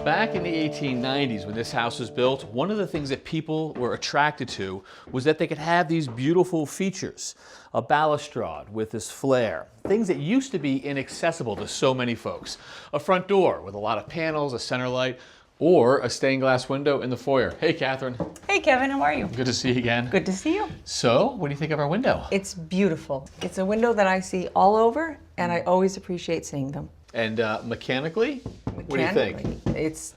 Back in the 1890s, when this house was built, one of the things that people were attracted to was that they could have these beautiful features. A balustrade with this flare, things that used to be inaccessible to so many folks. A front door with a lot of panels, a center light, or a stained glass window in the foyer. Hey, Catherine. Hey, Kevin, how are you? Good to see you again. Good to see you. So, what do you think of our window? It's beautiful. It's a window that I see all over, and I always appreciate seeing them. And mechanically, what do you think? It's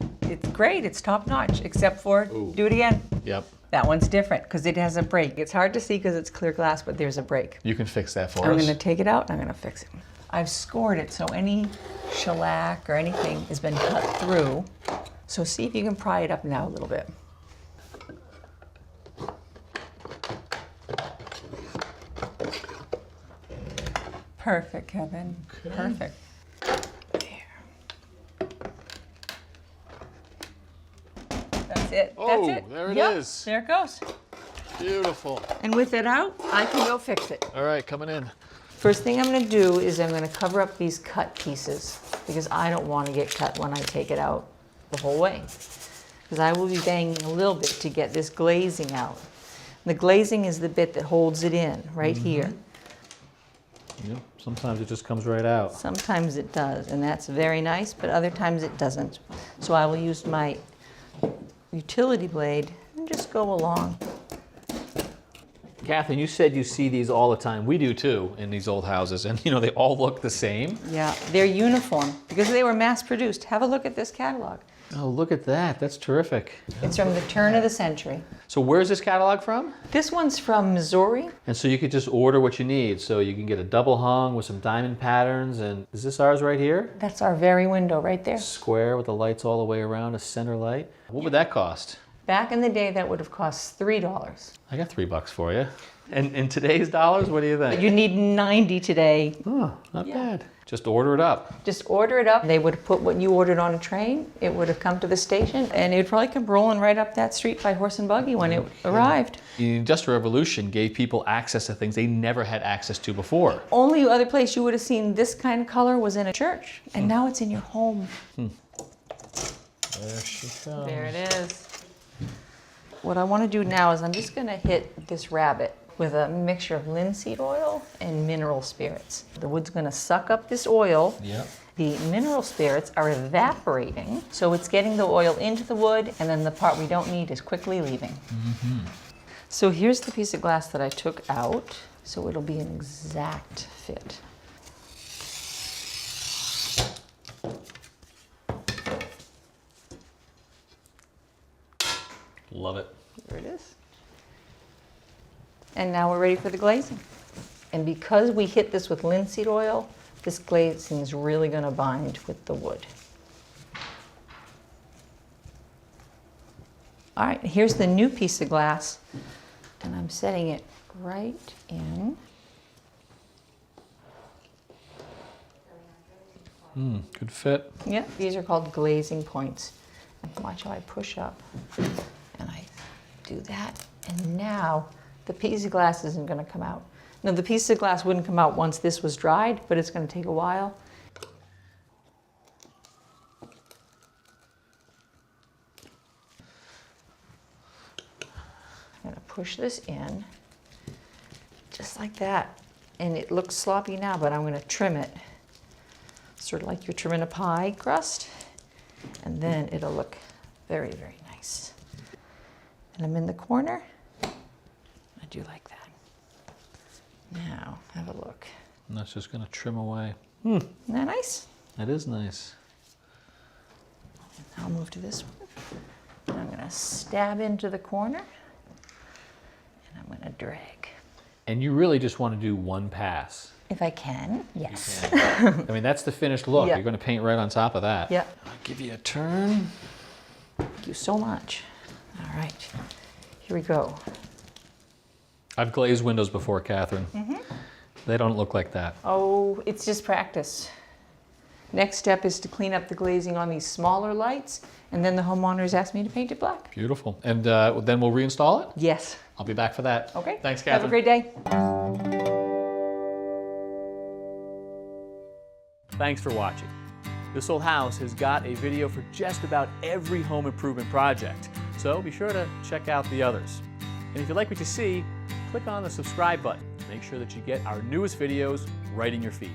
great. It's top notch, except for, do it again. Yep. That one's different because it has a break. It's hard to see because it's clear glass, but there's a break. You can fix that for us. I'm going to take it out and I'm going to fix it. I've scored it so any shellac or anything has been cut through. So see if you can pry it up now a little bit. Perfect, Kevin. Okay. Perfect. That's it. Oh, that's it. There it is. There it goes. Beautiful. And with it out, I can go fix it. All right, coming in. First thing I'm going to do is I'm going to cover up these cut pieces because I don't want to get cut when I take it out the whole way. Because I will be banging a little bit to get this glazing out. The glazing is the bit that holds it in right here. Yep. Sometimes it just comes right out. Sometimes it does, and that's very nice, but other times it doesn't. So I will use my utility blade and just go along. Catherine, you said you see these all the time. We do too in these old houses, and you know they all look the same. Yeah, they're uniform because they were mass produced. Have a look at this catalog. Oh, look at that. That's terrific. It's from the turn of the century. So where's this catalog from? This one's from Missouri. And so you could just order what you need. So you can get a double hung with some diamond patterns. And is this ours right here? That's our very window right there. Square with the lights all the way around, a center light. What would that cost? Back in the day, that would have cost $3. I got $3 for you. And in today's dollars, what do you think? You need 90 today. Oh, not bad. Just order it up. Just order it up. They would have put what you ordered on a train. It would have come to the station, and it would probably come rolling right up that street by horse and buggy when it arrived. The Industrial Revolution gave people access to things they never had access to before. Only other place you would have seen this kind of color was in a church, and now it's in your home. There she comes. There it is. What I want to do now is I'm just going to hit this rabbit with a mixture of linseed oil and mineral spirits. The wood's going to suck up this oil. Yep. The mineral spirits are evaporating, so it's getting the oil into the wood, and then the part we don't need is quickly leaving. So here's the piece of glass that I took out, so it'll be an exact fit. Love it. There it is. And now we're ready for the glazing. And because we hit this with linseed oil, this glazing is really going to bind with the wood. All right, here's the new piece of glass, and I'm setting it right in. Good fit. Yeah, these are called glazing points. Watch how I push up, and I do that, and now the piece of glass isn't going to come out. Now, the piece of glass wouldn't come out once this was dried, but it's going to take a while. I'm going to push this in, just like that. And it looks sloppy now, but I'm going to trim it. Sort of like you're trimming a pie crust. And then it'll look very, very nice. And I'm in the corner. I do like that. Now, have a look. And that's just going to trim away. Isn't that nice? That is nice. I'll move to this one. And I'm going to stab into the corner. And I'm going to drag. And you really just want to do one pass. If I can, yes. I mean, that's the finished look. Yeah. You're going to paint right on top of that. Yeah. I'll give you a turn. Thank you so much. All right. Here we go. I've glazed windows before, Catherine. They don't look like that. Oh, it's just practice. Next step is to clean up the glazing on these smaller lights, and then the homeowners asked me to paint it black. Beautiful. And then we'll reinstall it? Yes. I'll be back for that. Okay. Thanks, Catherine. Have a great day. Thanks for watching. This old house has got a video for just about every home improvement project, so be sure to check out the others. And if you like what you see, click on the subscribe button to make sure that you get our newest videos right in your feed.